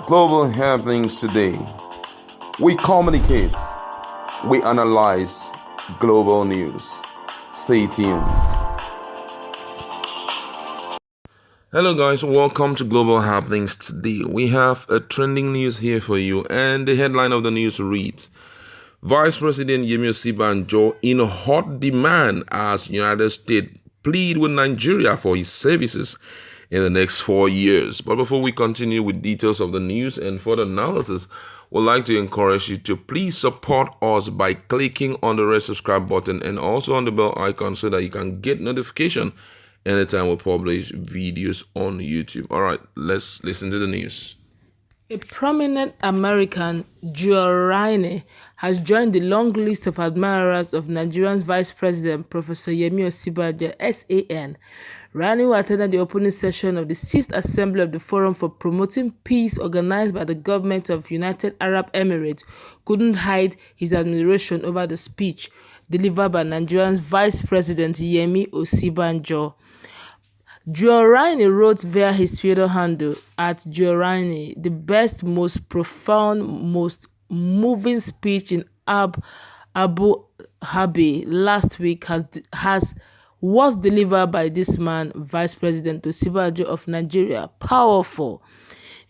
Global happenings today. We communicate, we analyze global news. Stay tuned. Hello guys, welcome to Global Happenings today. We have a trending news here for you, and the headline of the news reads: Vice President Yemi Osinbajo in hot demand as United States plead with Nigeria for his services in the next 4 years. But before we continue with details of the news and further analysis, we'd like to encourage you to please support us by clicking on the red subscribe button and also on the bell icon so that you can get notification anytime we publish videos on YouTube. All right, let's listen to the news. A prominent American, Joe Raine, has joined the long list of admirers of Nigeria's Vice President, Professor Yemi Osinbajo, SAN. Raine, who attended the opening session of the 6th Assembly of the Forum for Promoting Peace organized by the government of United Arab Emirates, couldn't hide his admiration over the speech delivered by Nigeria's Vice President Yemi Osinbajo. Joe Raine wrote via his Twitter handle @JoeRaine, the best, most profound, most moving speech in Abu Dhabi last week was delivered by this man, Vice President Osinbajo of Nigeria. Powerful.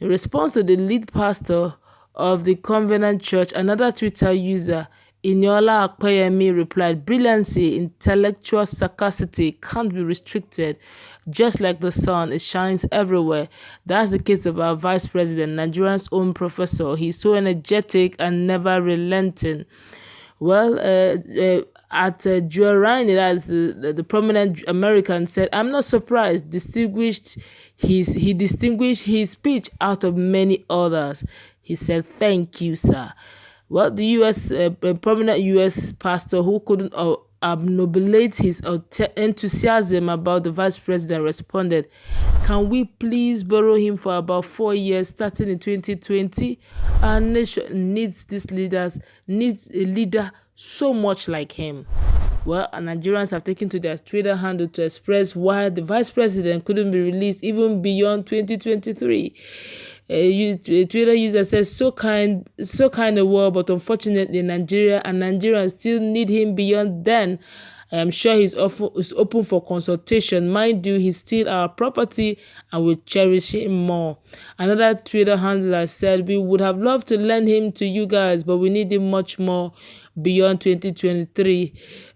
In response to the lead pastor of the Covenant Church, another Twitter user, Inyola Akpeyemi, replied, "Brilliancy, intellectual sagacity can't be restricted. Just like the sun, it shines everywhere. That's the case of our Vice President, Nigeria's own professor. He's so energetic and never relenting." Well, Joe Raine, that's the prominent American, said, "I'm not surprised. He distinguished his speech out of many others." He said, "Thank you, sir." Well, the prominent U.S. pastor who couldn't obnubilate his enthusiasm about the vice president responded, "Can we please borrow him for about 4 years, starting in 2020? Our nation needs a leader so much like him." Well, Nigerians have taken to their Twitter handle to express why the vice president couldn't be released even beyond 2023. A Twitter user says, so kind of word, but unfortunately Nigeria and Nigerians still need him beyond then. I am sure he's open for consultation. Mind you, he's still our property and we'll cherish him more. Another Twitter handler said, "We would have loved to lend him to you guys, but we need him much more beyond 2023.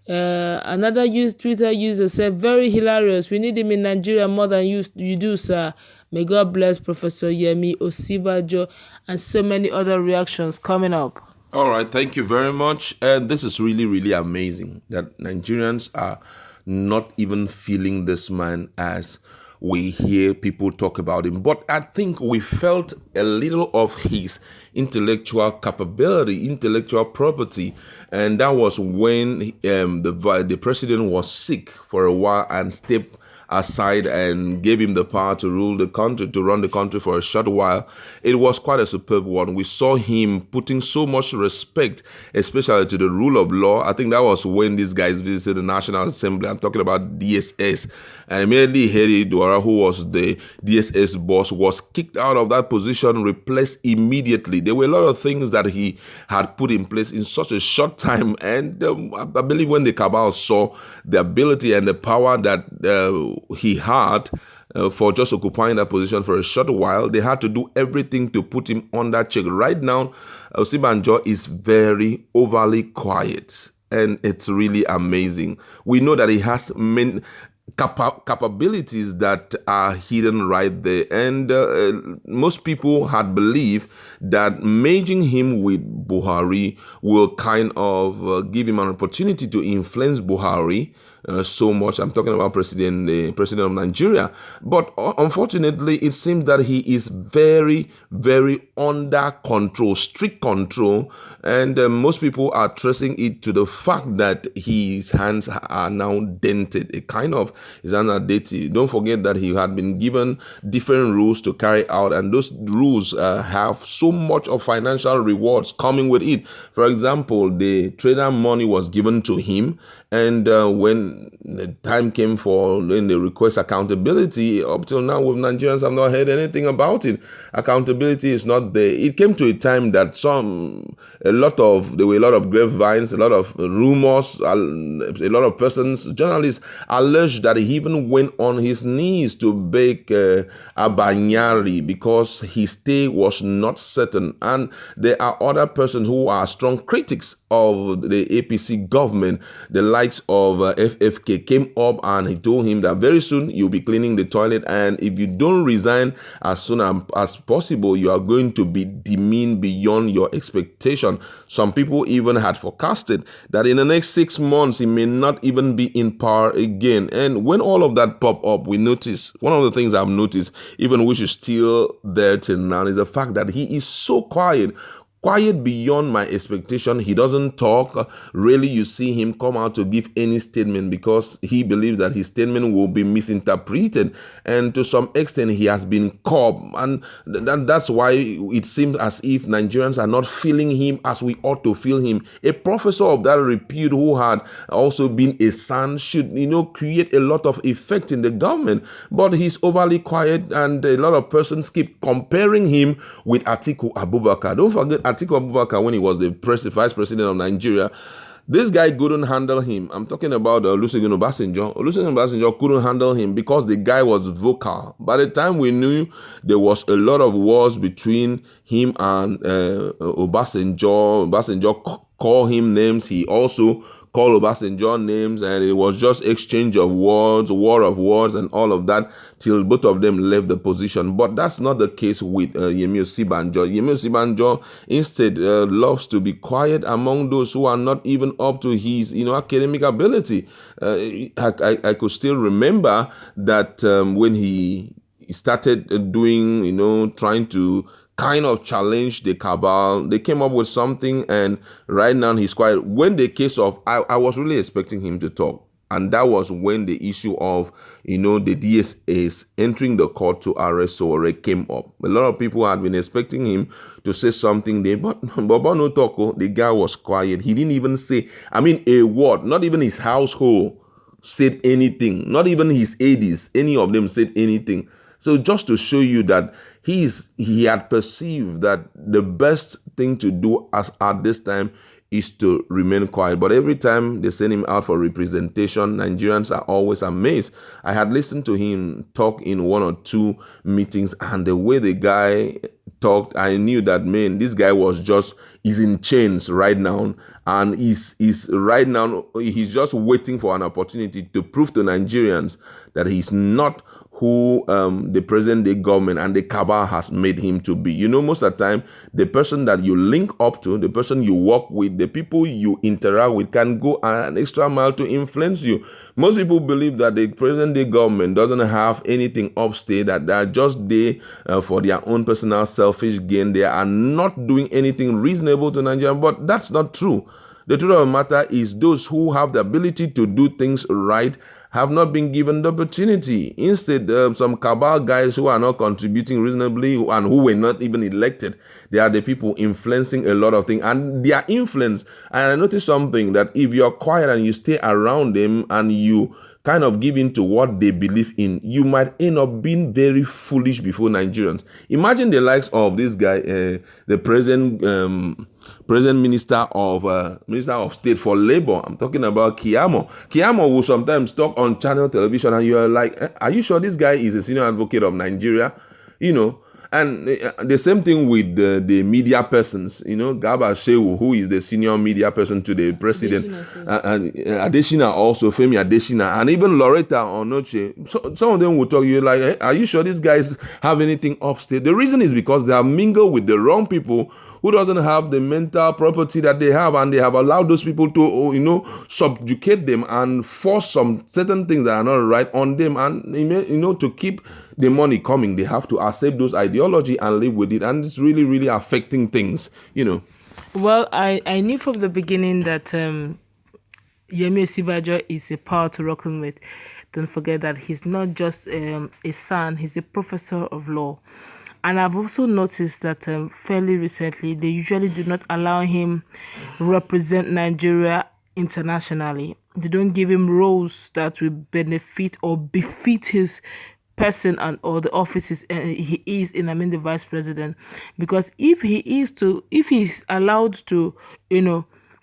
Another Twitter user said, "Very hilarious. We need him in Nigeria more than you do, sir. May God bless Professor Yemi Osinbajo," and so many other reactions coming up. All right, thank you very much. And this is really, really amazing that Nigerians are not even feeling this man as we hear people talk about him. But I think we felt a little of his intellectual capability, intellectual property. And that was when the president was sick for a while and stepped aside and gave him the power to run the country for a short while. It was quite a superb one. We saw him putting so much respect, especially to the rule of law. I think that was when these guys visited the National Assembly. I'm talking about DSS. And immediately Heri Dwara, who was the DSS boss, was kicked out of that position, replaced immediately. There were a lot of things that he had put in place in such a short time. And I believe when the cabal saw the ability and the power that he had for just occupying that position for a short while, they had to do everything to put him on that check. Right now, Osinbajo is very overly quiet, and it's really amazing. We know that he has many capabilities that are hidden right there, and most people had believed that merging him with Buhari will kind of give him an opportunity to influence Buhari so much. I'm talking about the president of Nigeria. But unfortunately, it seems that he is very, very under control, strict control. And most people are tracing it to the fact that his hands are now dented. It kind of is under dirty. Don't forget that he had been given different rules to carry out, and those rules have so much of financial rewards coming with it. For example, the trader money was given to him, and when when the time came for when they request accountability, up till now with Nigerians have not heard anything about it. Accountability is not there. It came to a time that there were a lot of grapevines, a lot of rumors, a lot of persons, journalists alleged that he even went on his knees to beg Abanyari because his stay was not certain. And there are other persons who are strong critics of the APC government. The likes of FFK came up and he told him that very soon you'll be cleaning the toilet, and if you don't resign as soon as possible, you are going to be demeaned beyond your expectation. Some people even had forecasted that in the next 6 months he may not even be in power again. And when all of that pop up, we notice one of the things I've noticed, even which is still there till now, is the fact that he is so quiet beyond my expectation. He doesn't talk. Really, you see him come out to give any statement because he believes that his statement will be misinterpreted. And to some extent, he has been curbed. And that's why it seems as if Nigerians are not feeling him as we ought to feel him. A professor of that repute who had also been a son should, create a lot of effect in the government. But he's overly quiet, and a lot of persons keep comparing him with Atiku Abubakar. Don't forget, Atiku Abubakar, when he was the vice president of Nigeria, this guy couldn't handle him. I'm talking about Olusegun Obasanjo. Olusegun Obasanjo couldn't handle him because the guy was vocal. By the time we knew, there was a lot of wars between him and Obasanjo. Obasanjo called him names. He also called Obasanjo names, and it was just exchange of words, war of words, and all of that till both of them left the position. But that's not the case with Yemi Osinbajo. Yemi Osinbajo instead loves to be quiet among those who are not even up to his, academic ability. I could still remember that when he started doing, trying to kind of challenge the cabal, they came up with something, and right now he's quiet. When the case of, I was really expecting him to talk, and that was when the issue of, the DSAs entering the court to arrest Sowore came up. A lot of people had been expecting him to say something there, but Baba no talk. The guy was quiet. He didn't even say, a word. Not even his household said anything. Not even his aides, any of them said anything. So just to show you that he had perceived that the best thing to do at this time is to remain quiet. But every time they send him out for representation, Nigerians are always amazed. I had listened to him talk in 1 or 2 meetings, and the way the guy talked, I knew that, man, this guy is in chains right now, and he's just waiting for an opportunity to prove to Nigerians that he's not who the present-day government and the cabal has made him to be. Most of the time, the person that you link up to, the person you work with, the people you interact with can go an extra mile to influence you. Most people believe that the present-day government doesn't have anything upstate, that they are just there for their own personal selfish gain. They are not doing anything reasonable to Nigeria, but that's not true. The truth of the matter is those who have the ability to do things right have not been given the opportunity. Instead, some cabal guys who are not contributing reasonably and who were not even elected, they are the people influencing a lot of things. And their influence, and I noticed something, that if you're quiet and you stay around them and you kind of give in to what they believe in, you might end up being very foolish before Nigerians. Imagine the likes of this guy, the present Minister of State for Labor. I'm talking about Kiamo. Kiamo will sometimes talk on channel television, and you're like, are you sure this guy is a senior advocate of Nigeria? And the same thing with the media persons, Garba Shehu, who is the senior media person to the president, and Adesina also, Femi Adesina, and even Loretta Onoche. So, some of them will talk, you're like, hey, are you sure these guys have anything upstate? The reason is because they are mingled with the wrong people who doesn't have the mental property that they have, and they have allowed those people to, subjugate them and force some certain things that are not right on them. And, to keep the money coming, they have to accept those ideology and live with it. And it's really, really affecting things, Well, I knew from the beginning that Yemi Osinbajo is a power to reckon with. Don't forget that he's not just a son, he's a professor of law. And I've also noticed that fairly recently, they usually do not allow him represent Nigeria internationally. They don't give him roles that will benefit or befit his person and or the offices he is in. I mean, the vice president, because if he's allowed to,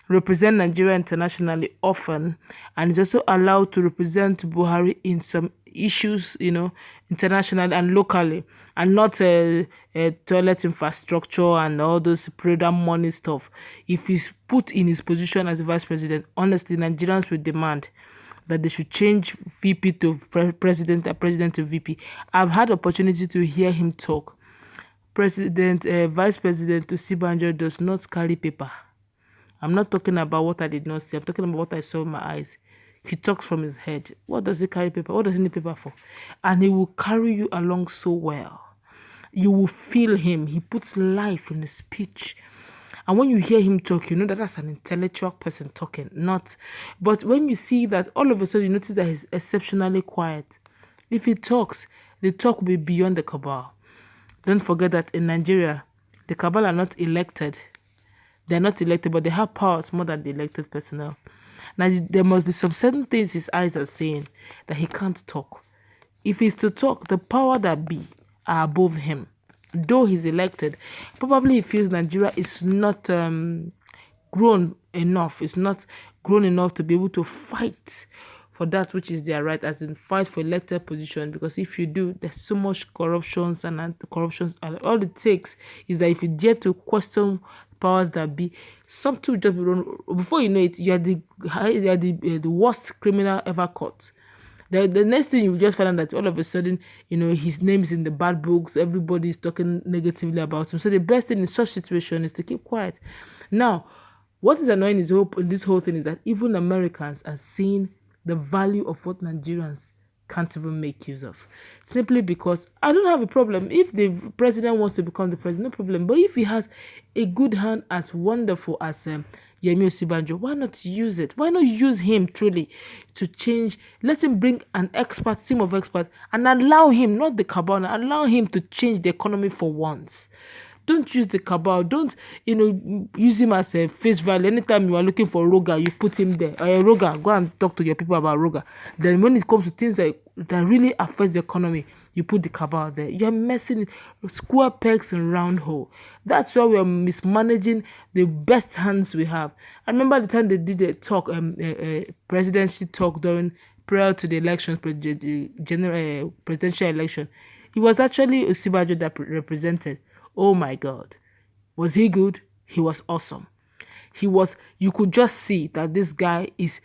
represent Nigeria internationally often, and is also allowed to represent Buhari in some issues, internationally and locally, and not toilet infrastructure and all those program money stuff. If he's put in his position as the vice president, honestly, Nigerians will demand that they should change VP to president and president to VP. I've had opportunity to hear him talk. Vice President Osinbajo does not carry paper. I'm not talking about what I did not see. I'm talking about what I saw in my eyes. He talks from his head. What does he carry paper? What does he need paper for? And he will carry you along so well. You will feel him. He puts life in his speech. And when you hear him talk, you know that that's an intellectual person talking, not. But when you see that, all of a sudden you notice that he's exceptionally quiet. If he talks, the talk will be beyond the cabal. Don't forget that in Nigeria, the cabal are not elected. They're not elected, but they have powers more than the elected personnel. Now, there must be some certain things his eyes are saying that he can't talk. If he's to talk, the power that be are above him. Though he's elected, probably he feels Nigeria is not grown enough. It's not grown enough to be able to fight for that which is their right, as in fight for elected position. Because if you do, there's so much corruptions and anti-corruptions, and all it takes is that if you dare to question powers that be, something will just be wrong. Before you know it, you're the worst criminal ever caught. The next thing you just find out that all of a sudden, his name is in the bad books. Everybody is talking negatively about him. So the best thing in such situation is to keep quiet. Now, what is annoying in this whole thing is that even Americans are seeing the value of what Nigerians can't even make use of. Simply because I don't have a problem. If the president wants to become the president, no problem. But if he has a good hand as wonderful as Yemi Osinbajo, why not use it? Why not use him truly to change? Let him bring an team of experts, and allow him, not the cabal, allow him to change the economy for once. Don't use the cabal. Don't, use him as a face value. Anytime you are looking for Roga, you put him there. Roga, go and talk to your people about Roga. Then when it comes to things that really affects the economy, you put the cabal there. You're messing square pegs and round hole. That's why we are mismanaging the best hands we have. I remember the time they did a talk, presidency talk prior to the election, general presidential election. It was actually Osinbajo that represented. Oh my God. Was he good? He was awesome. You could just see that this guy is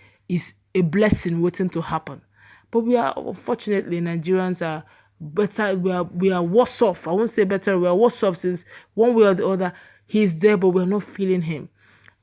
a blessing waiting to happen. But unfortunately, Nigerians are better. We are worse off. I won't say better. We are worse off since one way or the other, he's there, but we're not feeling him.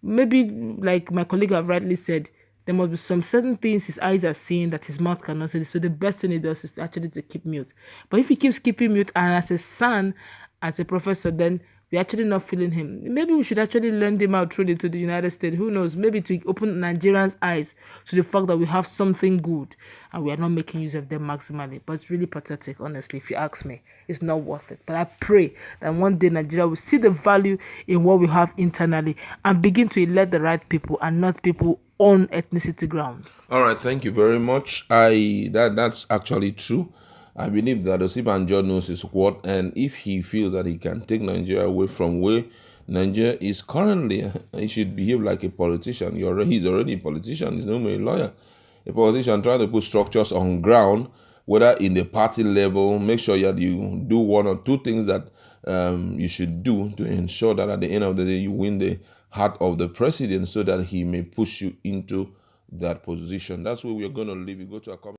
Maybe, like my colleague have rightly said, there must be some certain things his eyes are seeing that his mouth cannot say. So the best thing he does is actually to keep mute. But if he keeps keeping mute, and as a son, as a professor, then we're actually not feeling him. Maybe we should actually lend him out truly to the United States. Who knows? Maybe to open Nigerians' eyes to the fact that we have something good and we are not making use of them maximally. But it's really pathetic, honestly, if you ask me. It's not worth it. But I pray that one day Nigeria will see the value in what we have internally and begin to elect the right people and not people on ethnicity grounds. All right, thank you very much. That's actually true. I believe that Osinbajo knows his worth, and if he feels that he can take Nigeria away from where Nigeria is currently, he should behave like a politician. He's already a politician. He's no more a lawyer. A politician trying to put structures on ground, whether in the party level, make sure that you do one or two things that you should do to ensure that at the end of the day you win the heart of the president so that he may push you into that position. That's where we're going to leave. You go to a comment.